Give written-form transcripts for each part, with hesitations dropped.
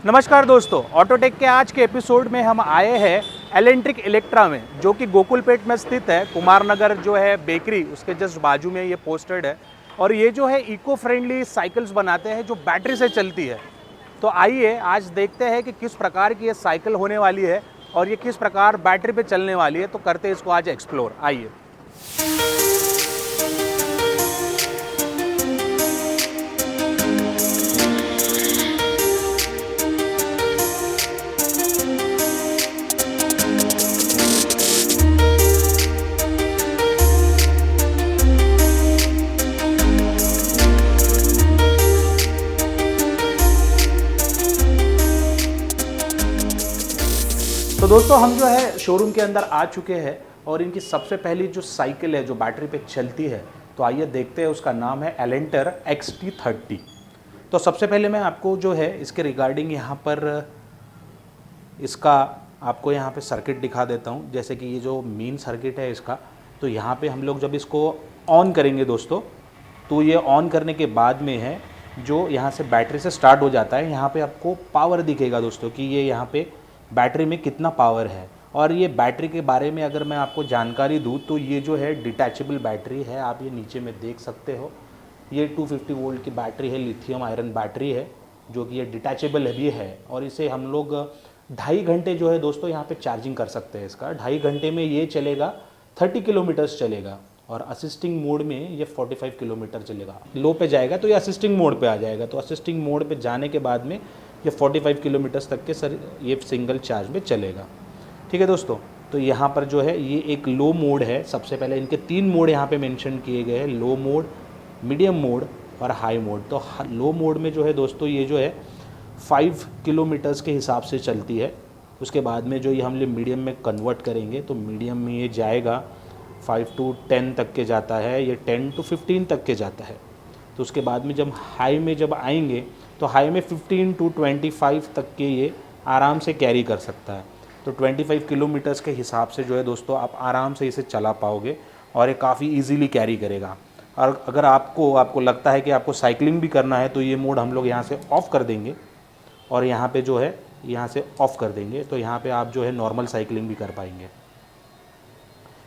नमस्कार दोस्तों, ऑटोटेक के आज के एपिसोड में हम आए हैं एलेंट्रिक इलेक्ट्रा में, जो कि गोकुलपेट में स्थित है। कुमार नगर जो है बेकरी, उसके जस्ट बाजू में ये पोस्टेड है। और ये जो है इको फ्रेंडली साइकिल्स बनाते हैं जो बैटरी से चलती है। तो आइए आज देखते हैं कि किस प्रकार की ये साइकिल होने वाली है और ये किस प्रकार बैटरी पे चलने वाली है। तो करते हैं इसको आज एक्सप्लोर, आइए। तो दोस्तों हम जो है शोरूम के अंदर आ चुके हैं और इनकी सबसे पहली जो साइकिल है जो बैटरी पे चलती है, तो आइए देखते हैं। उसका नाम है एलेंटर XT30। तो सबसे पहले मैं आपको जो है इसके रिगार्डिंग यहाँ पर इसका आपको यहाँ पे सर्किट दिखा देता हूँ। जैसे कि ये जो मेन सर्किट है इसका, तो यहाँ पे हम लोग जब इसको ऑन करेंगे दोस्तों, तो ये ऑन करने के बाद में है जो यहाँ से बैटरी से स्टार्ट हो जाता है। यहाँ पे आपको पावर दिखेगा दोस्तों कि ये यहाँ पे बैटरी में कितना पावर है। और ये बैटरी के बारे में अगर मैं आपको जानकारी दूँ तो ये जो है डिटैचेबल बैटरी है। आप ये नीचे में देख सकते हो, ये 250 वोल्ट की बैटरी है, लिथियम आयरन बैटरी है, जो कि ये डिटैचेबल भी है। और इसे हम लोग 2.5 घंटे जो है दोस्तों यहाँ पे चार्जिंग कर सकते हैं। इसका 2.5 घंटे में ये चलेगा 30 किलोमीटर्स चलेगा। और असिस्टिंग मोड में ये 45 किलोमीटर चलेगा। लो पे जाएगा तो ये असिस्टिंग मोड पे आ जाएगा। तो असिस्टिंग मोड पे जाने के बाद में ये 45 किलोमीटर्स तक के सर ये सिंगल चार्ज में चलेगा। ठीक है दोस्तों, तो यहाँ पर जो है ये एक लो मोड है। सबसे पहले इनके 3 मोड यहाँ पे मेंशन किए गए हैं, लो मोड, मीडियम मोड और हाई मोड। तो लो मोड में जो है दोस्तों ये जो है 5 किलोमीटर्स के हिसाब से चलती है। उसके बाद में जो ये हम लोग मीडियम में कन्वर्ट करेंगे तो मीडियम में ये जाएगा 5 to 10 तक के जाता है, ये 10 to 15 तक के जाता है। तो उसके बाद में जब हाई में जब आएंगे तो हाई में 15 to 25 तक के ये आराम से कैरी कर सकता है। तो 25 किलोमीटर्स के हिसाब से जो है दोस्तों आप आराम से इसे चला पाओगे और ये काफ़ी इजीली कैरी करेगा। और अगर आपको लगता है कि आपको साइकिलिंग भी करना है तो ये मोड हम लोग यहाँ से ऑफ़ कर देंगे और यहाँ पे जो है यहाँ से ऑफ़ कर देंगे। तो यहाँ पे आप जो है नॉर्मल साइकिलिंग भी कर पाएंगे।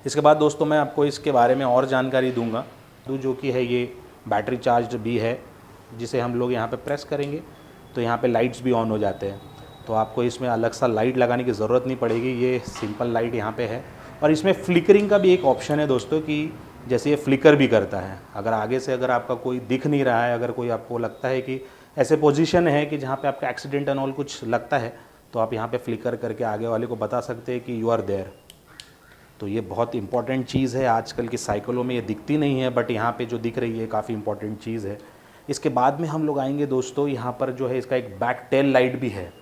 इसके बाद दोस्तों मैं आपको इसके बारे में और जानकारी दूंगा, जो कि है ये बैटरी चार्ज भी है, जिसे हम लोग यहाँ पे प्रेस करेंगे तो यहाँ पे लाइट्स भी ऑन हो जाते हैं। तो आपको इसमें अलग सा लाइट लगाने की ज़रूरत नहीं पड़ेगी, ये सिंपल लाइट यहाँ पे है। और इसमें फ्लिकरिंग का भी एक ऑप्शन है दोस्तों, कि जैसे ये फ्लिकर भी करता है। अगर आगे से अगर आपका कोई दिख नहीं रहा है, अगर कोई आपको लगता है कि ऐसे पोजीशन है कि जहाँ पे आपका एक्सीडेंट एंड ऑल कुछ लगता है, तो आप यहाँ पे फ्लिकर करके आगे वाले को बता सकते हैं कि यू आर देयर। तो ये बहुत इंपॉर्टेंट चीज़ है। आजकल की साइकिलों में ये दिखती नहीं है, बट यहाँ पे जो दिख रही है काफ़ी इंपॉर्टेंट चीज़ है। इसके बाद में हम लोग आएंगे दोस्तों, यहाँ पर जो है इसका एक बैक टेल लाइट भी है,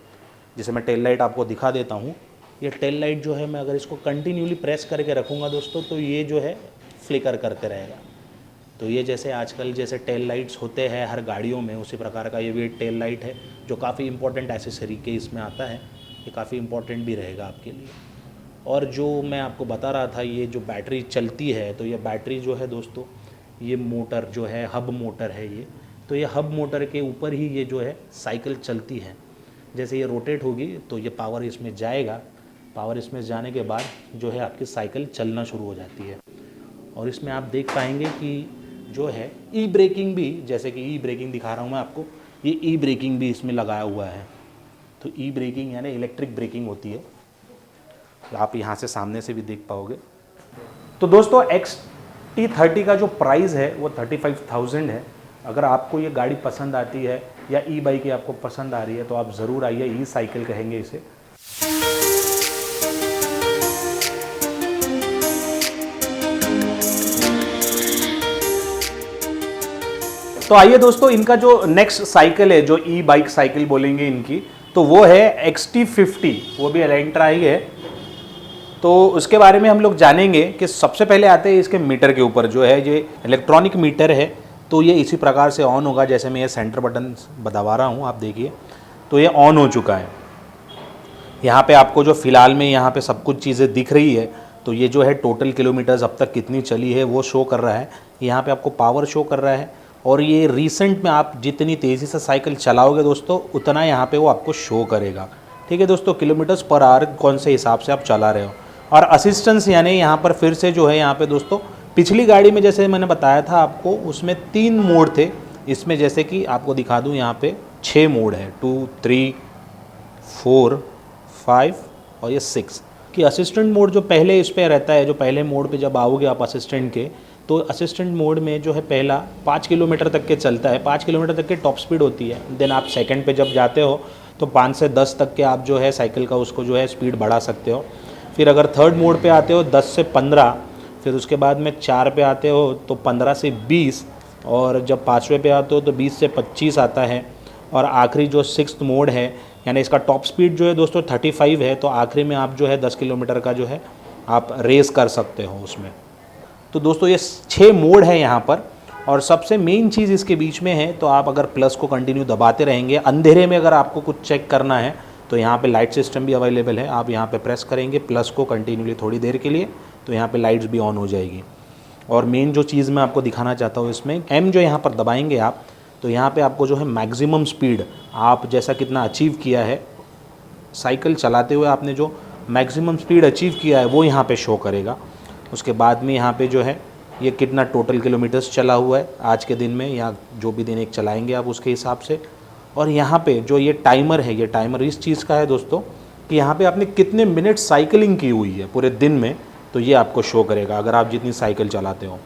जिसे मैं टेल लाइट आपको दिखा देता हूँ। ये टेल लाइट जो है, मैं अगर इसको कंटिन्यूली प्रेस करके रखूँगा दोस्तों तो ये जो है फ्लिकर करते रहेगा। तो ये जैसे आजकल जैसे टेल लाइट्स होते हैं हर गाड़ियों में, उसी प्रकार का ये भी टेल लाइट है, जो काफ़ी इंपॉर्टेंट एसेसरी के इसमें आता है। ये काफ़ी इंपॉर्टेंट भी रहेगा आपके लिए। और जो मैं आपको बता रहा था, ये जो बैटरी चलती है, तो ये बैटरी जो है दोस्तों, ये मोटर जो है हब मोटर है ये। तो ये हब मोटर के ऊपर ही ये जो है साइकिल चलती है। जैसे ये रोटेट होगी तो ये पावर इसमें जाएगा। पावर इसमें जाने के बाद जो है आपकी साइकिल चलना शुरू हो जाती है। और इसमें आप देख पाएंगे कि जो है ई ब्रेकिंग भी, जैसे कि ई ब्रेकिंग दिखा रहा हूँ मैं आपको, ये ई ब्रेकिंग भी इसमें लगाया हुआ है। तो ई ब्रेकिंग यानी इलेक्ट्रिक ब्रेकिंग होती है, तो आप यहाँ से सामने से भी देख पाओगे। तो दोस्तों XT30 का जो प्राइस है वो 35,000 है। अगर आपको ये गाड़ी पसंद आती है या ई बाइक आपको पसंद आ रही है तो आप ज़रूर आइए। ई साइकिल कहेंगे इसे। तो आइए दोस्तों, इनका जो नेक्स्ट साइकिल है, जो ई बाइक साइकिल बोलेंगे इनकी, तो वो है XT50, वो भी एलेंट्रा ही है। तो उसके बारे में हम लोग जानेंगे कि सबसे पहले आते हैं इसके मीटर के ऊपर। जो है ये इलेक्ट्रॉनिक मीटर है, तो ये इसी प्रकार से ऑन होगा। जैसे मैं ये सेंटर बटन दबा रहा हूँ, आप देखिए तो ये ऑन हो चुका है। यहाँ पे आपको जो फ़िलहाल में यहाँ पे सब कुछ चीज़ें दिख रही है, तो ये जो है टोटल किलोमीटर्स अब तक कितनी चली है वो शो कर रहा है। यहाँ पे आपको पावर शो कर रहा है और ये रिसेंट में आप जितनी तेज़ी से साइकिल चलाओगे दोस्तों उतना यहाँ पे वो आपको शो करेगा। ठीक है दोस्तों, किलोमीटर्स पर आवर कौन से हिसाब से आप चला रहे हो। और असिस्टेंस यानी यहाँ पर फिर से जो है यहाँ पे दोस्तों, पिछली गाड़ी में जैसे मैंने बताया था आपको उसमें 3 मोड थे, इसमें जैसे कि आपको दिखा दूँ यहाँ पे 6 मोड है, 2, 3, 4, 5 और ये 6 कि असिस्टेंट मोड जो पहले इस पर रहता है, जो पहले मोड पे जब आओगे आप असिस्टेंट के, तो असिस्टेंट मोड में जो है पहला 5 किलोमीटर तक के चलता है, 5 किलोमीटर तक के टॉप स्पीड होती है। देन आप सेकंड पे जब जाते हो तो 5 से 10 तक के आप जो है साइकिल का उसको जो है स्पीड बढ़ा सकते हो। फिर अगर थर्ड मोड पे आते हो 10 से 15, फिर उसके बाद में 4 पे आते हो तो 15 से 20, और जब 5वें पे आते हो तो 20 से 25 आता है। और आखिरी जो 6th मोड है, यानी इसका टॉप स्पीड जो है दोस्तों 35 है, तो आखिरी में आप जो है 10 किलोमीटर का जो है आप रेस कर सकते हो उसमें। तो दोस्तों ये 6 मोड है यहाँ पर। और सबसे मेन चीज़ इसके बीच में है, तो आप अगर प्लस को कंटिन्यू दबाते रहेंगे, अंधेरे में अगर आपको कुछ चेक करना है तो यहाँ पे लाइट सिस्टम भी अवेलेबल है। आप यहाँ पे प्रेस करेंगे प्लस को कंटिन्यूली थोड़ी देर के लिए, तो यहाँ पे लाइट्स भी ऑन हो जाएगी। और मेन जो चीज़ मैं आपको दिखाना चाहता हूँ इसमें, एम जो यहाँ पर दबाएंगे आप, तो यहाँ पे आपको जो है मैक्सिमम स्पीड आप जैसा कितना अचीव किया है साइकिल चलाते हुए, आपने जो मैक्सिमम स्पीड अचीव किया है वो यहाँ पे शो करेगा। उसके बाद में यहाँ पे जो है ये कितना टोटल किलोमीटर्स चला हुआ है आज के दिन में, या जो भी दिन एक चलाएंगे आप उसके हिसाब से। और यहाँ पे जो ये टाइमर है, ये टाइमर इस चीज़ का है दोस्तों कि यहाँ पे आपने कितने मिनट साइकिलिंग की हुई है पूरे दिन में, तो ये आपको शो करेगा अगर आप जितनी साइकिल चलाते हो।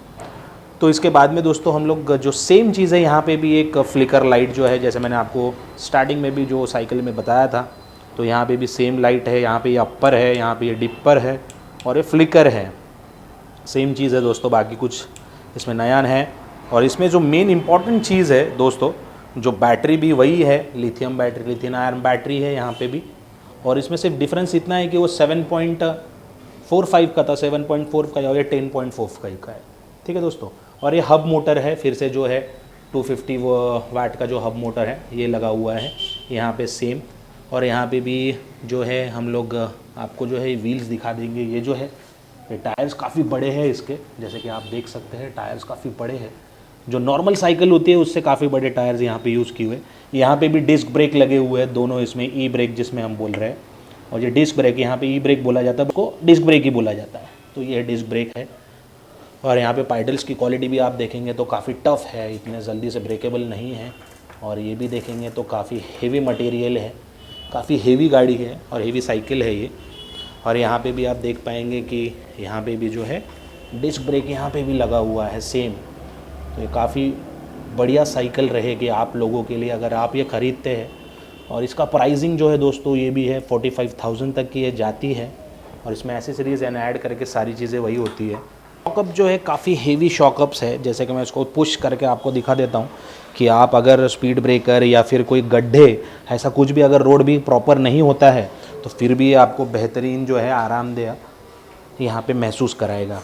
तो इसके बाद में दोस्तों हम लोग जो सेम चीज़ है, यहाँ पे भी एक फ्लिकर लाइट जो है, जैसे मैंने आपको स्टार्टिंग में भी जो साइकिल में बताया था, तो यहाँ पे भी सेम लाइट है। यहाँ पे ये अपर है, यहाँ पे ये डिपर है और ये फ्लिकर है, सेम चीज़ है दोस्तों, बाकी कुछ इसमें नया है। और इसमें जो मेन इंपॉर्टेंट चीज़ है दोस्तों, जो बैटरी भी वही है, lithium battery, lithium iron battery है यहाँ पे भी। और इसमें सिर्फ डिफरेंस इतना है कि वो 7.45 का था, 7.4 का, और ये 10.4 का है। ठीक है दोस्तों। और ये हब मोटर है, फिर से जो है 250 वाट का जो हब मोटर है ये लगा हुआ है यहाँ पे सेम। और यहाँ पे भी जो है हम लोग आपको जो है व्हील्स दिखा देंगे। ये जो है ये टायर्स काफ़ी बड़े हैं इसके, जैसे कि आप देख सकते हैं टायर्स काफ़ी बड़े हैं। जो नॉर्मल साइकिल होती है उससे काफ़ी बड़े टायर्स यहाँ पे यूज़ किए हुए। यहाँ पे भी डिस्क ब्रेक लगे हुए हैं दोनों, इसमें ई ब्रेक जिसमें हम बोल रहे हैं, और ये डिस्क ब्रेक, यहाँ पे ई ब्रेक बोला जाता है, उसको डिस्क ब्रेक ही बोला जाता है, तो ये डिस्क ब्रेक है। और यहाँ पे पाइडल्स की क्वालिटी भी आप देखेंगे तो काफ़ी टफ़ है, इतने जल्दी से ब्रेकेबल नहीं है। और ये भी देखेंगे तो काफ़ी हेवी मटेरियल है, काफ़ी हेवी गाड़ी है और हेवी साइकिल है ये। और यहाँ पे भी आप देख पाएंगे कि यहाँ पे भी जो है डिस्क ब्रेक यहाँ पे भी लगा हुआ है सेम। तो ये काफ़ी बढ़िया साइकिल रहेगी आप लोगों के लिए अगर आप ये ख़रीदते हैं। और इसका प्राइसिंग जो है दोस्तों ये भी है 45,000 तक की ये जाती है। और इसमें एसेसरीज एंड ऐड करके सारी चीज़ें वही होती है। शॉकअप जो है काफ़ी हेवी शॉकअप्स है, जैसे कि मैं इसको पुश करके आपको दिखा देता हूँ कि आप अगर स्पीड ब्रेकर या फिर कोई गड्ढे ऐसा कुछ भी अगर रोड भी प्रॉपर नहीं होता है तो फिर भी आपको बेहतरीन जो है आरामदेह यहाँ पे महसूस कराएगा।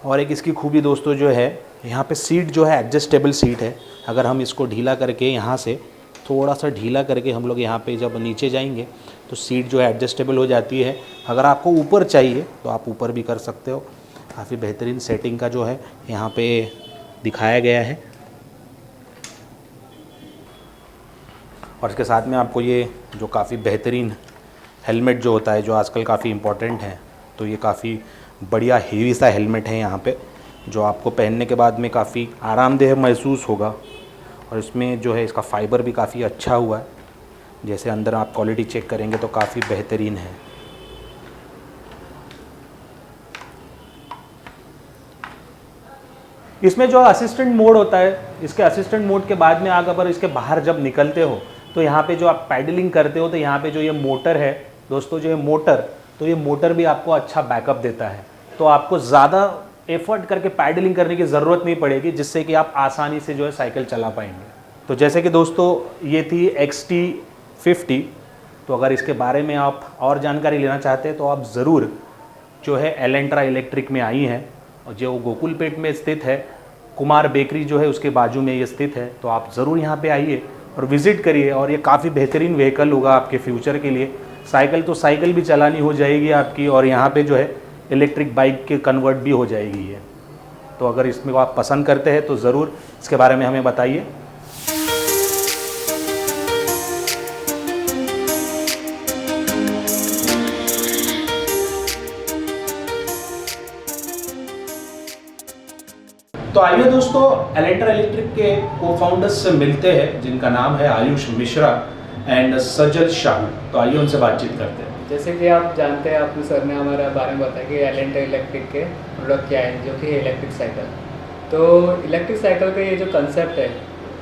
और एक इसकी खूबी दोस्तों जो है यहाँ पे सीट जो है एडजस्टेबल सीट है। अगर हम इसको ढीला करके यहाँ से थोड़ा सा ढीला करके हम लोग यहाँ पे जब नीचे जाएंगे तो सीट जो है एडजस्टेबल हो जाती है। अगर आपको ऊपर चाहिए तो आप ऊपर भी कर सकते हो। काफ़ी बेहतरीन सेटिंग का जो है यहाँ पे दिखाया गया है। और इसके साथ में आपको ये जो काफ़ी बेहतरीन हेलमेट जो होता है, जो आजकल काफ़ी इम्पोर्टेंट है, तो ये काफ़ी बढ़िया हेवी सा हेलमेट है यहाँ पे, जो आपको पहनने के बाद में काफ़ी आरामदेह महसूस होगा। और इसमें जो है इसका फाइबर भी काफ़ी अच्छा हुआ है, जैसे अंदर आप क्वालिटी चेक करेंगे तो काफ़ी बेहतरीन है। इसमें जो असिस्टेंट मोड होता है, इसके असिस्टेंट मोड के बाद में आप अगर इसके बाहर जब निकलते हो तो यहाँ पे जो आप पैडलिंग करते हो तो यहाँ पे जो ये मोटर है दोस्तों, जो ये मोटर, तो ये मोटर भी आपको अच्छा बैकअप देता है। तो आपको ज़्यादा एफर्ट करके पैडलिंग करने की ज़रूरत नहीं पड़ेगी, जिससे कि आप आसानी से जो है साइकिल चला पाएंगे। तो जैसे कि दोस्तों ये थी XT50। तो अगर इसके बारे में आप और जानकारी लेना चाहते हैं तो आप ज़रूर जो है एलेंट्रा इलेक्ट्रिक में आई हैं, और जो गोकुलपेट में स्थित है, कुमार बेकरी जो है उसके बाजू में ये स्थित है। तो आप ज़रूर यहाँ पे आइए और विज़िट करिए। और ये काफ़ी बेहतरीन व्हीकल होगा आपके फ्यूचर के लिए। साइकिल तो साइकिल भी चलानी हो जाएगी आपकी, और यहाँ पे जो है इलेक्ट्रिक बाइक के कन्वर्ट भी हो जाएगी ये। तो अगर इसमें आप पसंद करते हैं तो ज़रूर इसके बारे में हमें बताइए। तो आइए दोस्तों, एलेंटर इलेक्ट्रिक के को-फाउंडर्स से मिलते हैं जिनका नाम है आयुष मिश्रा एंड सजल शाहू। तो आइए उनसे बातचीत करते हैं। जैसे कि आप जानते हैं, आपने सर ने हमारे बारे में बताया कि एलेंटर इलेक्ट्रिक के प्रोडक्ट क्या है, जो कि इलेक्ट्रिक साइकिल। तो इलेक्ट्रिक साइकिल का ये जो कंसेप्ट है,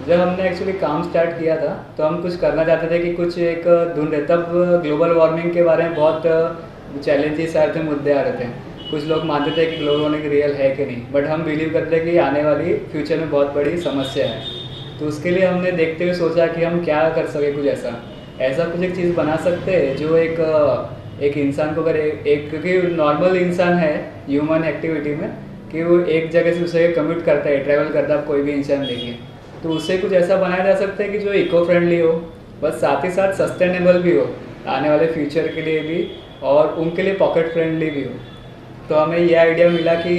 जब हमने एक्चुअली काम स्टार्ट किया था तो हम कुछ करना चाहते थे कि कुछ एक ढूंढ रहे, तब ग्लोबल वार्मिंग के बारे में बहुत चैलेंजेस आ रहे थे, मुद्दे आ रहे थे। कुछ लोग मानते थे कि ग्लोबल वार्मिंग रियल है कि नहीं, बट हम बिलीव करते हैं कि आने वाली फ्यूचर में बहुत बड़ी समस्या है। तो उसके लिए हमने देखते हुए सोचा कि हम क्या कर सके, कुछ ऐसा कुछ एक चीज़ बना सकते हैं जो एक इंसान को, अगर एक क्योंकि नॉर्मल इंसान है ह्यूमन एक्टिविटी में कि वो एक जगह से दूसरे जगह कम्यूट करता है, ट्रैवल करता है, आप कोई भी इंसान देखिए, तो उससे कुछ ऐसा बनाया जा सकता है कि जो इको फ्रेंडली हो, बस साथ ही साथ सस्टेनेबल भी हो आने वाले फ्यूचर के लिए भी, और उनके लिए पॉकेट फ्रेंडली भी हो। तो हमें ये आइडिया मिला कि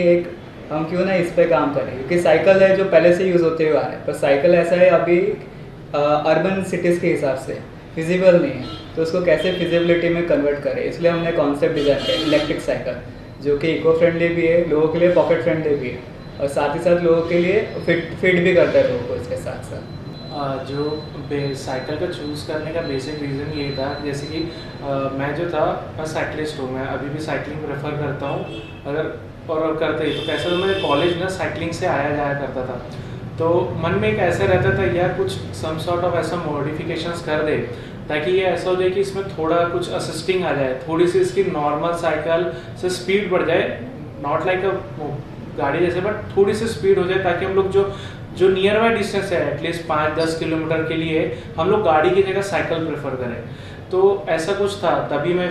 हम क्यों ना इस पे काम करें, क्योंकि साइकिल है जो पहले से यूज़ होते हुए आ रहा है, पर साइकिल ऐसा है अभी अर्बन सिटीज़ के हिसाब से फिजिबल नहीं है, तो उसको कैसे फिजिबिलिटी में कन्वर्ट करें, इसलिए हमने कॉन्सेप्ट डिज़ाइन किया इलेक्ट्रिक साइकिल, जो कि इको फ्रेंडली भी है, लोगों के लिए पॉकेट फ्रेंडली भी है, और साथ ही साथ लोगों के लिए फिट भी करता है लोगों को इसके साथ साथ। जो साइकिल का चूज़ करने का बेसिक रीज़न ये था, जैसे कि मैं जो था, मैं साइकिलिस्ट हूँ, मैं अभी भी साइकिलिंग प्रेफर करता हूँ, अगर और करते ही तो कैसे, तो मैं कॉलेज में साइकिलिंग से आया जाया करता था, तो मन में एक ऐसा रहता था यार कुछ सम सॉर्ट ऑफ ऐसा मॉडिफिकेशंस कर दे ताकि ये ऐसा हो जाए कि इसमें थोड़ा कुछ असिस्टिंग आ जाए, थोड़ी सी इसकी नॉर्मल साइकिल से स्पीड बढ़ जाए, नॉट लाइक अ गाड़ी जैसे, बट थोड़ी सी स्पीड हो जाए, ताकि हम लोग जो नियर बाई डिस्टेंस है एटलीस्ट 5-10 किलोमीटर के लिए हम लोग गाड़ी की जगह साइकिल प्रेफर करें। तो ऐसा कुछ था, तभी मैं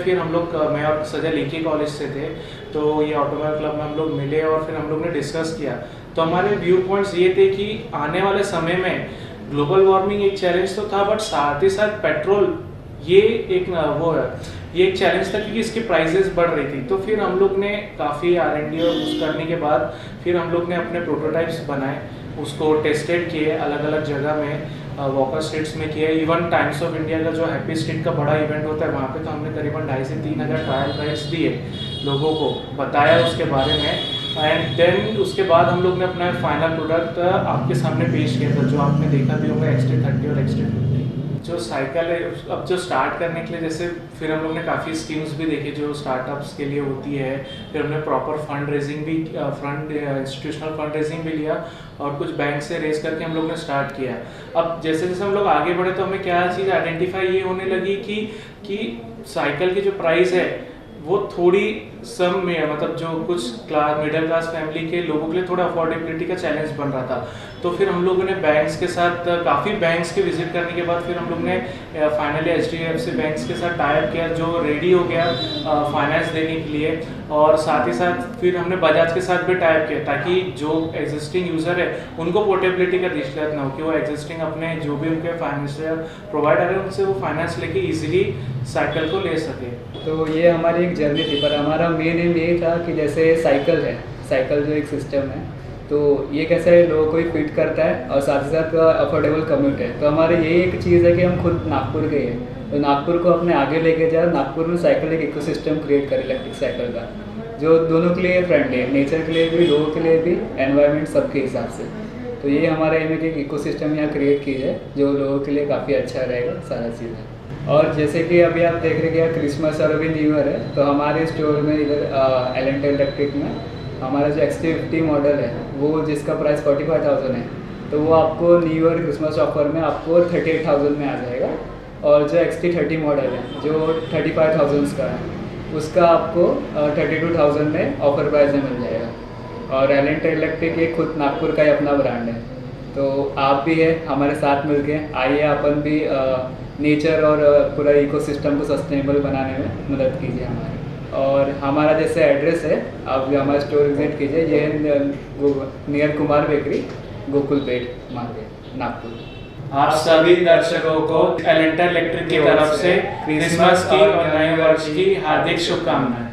और सजल एक ही कॉलेज से थे, तो ये ऑटोमोबाइल क्लब में हम लोग मिले और फिर हम लोग ने डिस्कस किया। तो हमारे व्यू पॉइंट्स ये थे कि आने वाले समय में ग्लोबल वार्मिंग एक चैलेंज तो था, बट साथ ही साथ पेट्रोल ये एक चैलेंज था, क्योंकि इसकी प्राइसेस बढ़ रही थी। तो फिर हम लोग ने काफ़ी R&D और उस करने के बाद फिर हम लोग ने अपने प्रोटोटाइप्स बनाए, उसको टेस्टेड किए अलग अलग जगह में, वॉकर स्ट्रीट्स में किए, इवन टाइम्स ऑफ इंडिया का जो हैप्पी स्ट्रीट का बड़ा इवेंट होता है वहाँ पे तो हमने करीबन 2,500 से 3,000 ट्रायल राइड्स दिए, लोगों को बताया उसके बारे में, एंड देन उसके बाद हम लोग ने अपना फाइनल प्रोडक्ट आपके सामने पेश किया था, जो आपने देखा भी होगा XT30 और XT50। जो साइकिल है अब जो स्टार्ट करने के लिए, जैसे फिर हम लोग ने काफ़ी स्कीम्स भी देखी जो स्टार्टअप्स के लिए होती है, फिर हमने प्रॉपर फंड रेजिंग भी इंस्टीट्यूशनल फंड रेजिंग भी लिया और कुछ बैंक से रेज करके हम लोग ने स्टार्ट किया। अब जैसे जैसे हम लोग आगे बढ़े तो हमें क्या चीज़ आइडेंटिफाई ये होने लगी कि साइकिल की जो प्राइस है वो थोड़ी सम में, मतलब जो कुछ मिडिल क्लास फैमिली के लोगों के लिए थोड़ा अफोर्डेबिलिटी का चैलेंज बन रहा था। तो फिर हम लोगों ने बैंक्स के साथ काफ़ी बैंक्स के विजिट करने के बाद फिर हम लोग ने फाइनली HDFC बैंक्स के साथ टाई अप किया, जो रेडी हो गया फाइनेंस देने के लिए, और साथ ही साथ फिर हमने बजाज के साथ भी टाई अप किया, ताकि जो एग्जिस्टिंग यूज़र है उनको पोर्टेबिलिटी का दिक्कत ना हो, कि वो एग्जिस्टिंग अपने जो भी उनके फाइनेंशियल प्रोवाइडर है उनसे वो फाइनेंस लेके ईजिली साइकिल को ले सके। तो ये हमारी एक जर्नी थी, पर हमारा मेन एम यही था कि जैसे साइकिल है, साइकिल जो एक सिस्टम है, तो ये कैसे लोगों को ही फिट करता है और साथ ही साथ अफोर्डेबल कम्यूट है। तो हमारे यही एक चीज़ है कि हम खुद नागपुर गए हैं, तो नागपुर को अपने आगे लेके जाए, नागपुर में साइकिल एक इकोसिस्टम क्रिएट करें इलेक्ट्रिक साइकिल का, जो दोनों के लिए फ्रेंडली है, नेचर के लिए भी, लोगों के लिए भी, एनवायरनमेंट सबके हिसाब से। तो ये हमारा एम है कि एक इकोसिस्टम यहाँ क्रिएट की जाए जो लोगों के लिए काफ़ी अच्छा रहेगा सारा चीज़ें। और जैसे कि अभी आप देख रहे हैं क्रिसमस और अभी न्यू ईयर है, तो हमारे स्टोर में इधर एलेंटर इलेक्ट्रिक में हमारा जो XT50 मॉडल है वो जिसका प्राइस 45,000 है, तो वो आपको न्यू ईयर क्रिसमस ऑफर में आपको 38,000 में आ जाएगा। और जो XT30 मॉडल है जो 35,000 का है, उसका आपको 32,000 में ऑफर प्राइस में मिल जाएगा। और एलेंटर इलेक्ट्रिक एक खुद नागपुर का ही अपना ब्रांड है, तो आप भी है हमारे साथ मिलके आइए, अपन भी नेचर और पूरा इकोसिस्टम को सस्टेनेबल बनाने में मदद कीजिए हमारी। और हमारा जैसे एड्रेस है, आप हमारा स्टोर विजिट कीजिए, ये है near Kumar bakery, Gokulpeth market, Nagpur. आप सभी दर्शकों को एलेंटर इलेक्ट्रिक की तरफ से क्रिसमस की और नए वर्ष की हार्दिक शुभकामनाएं।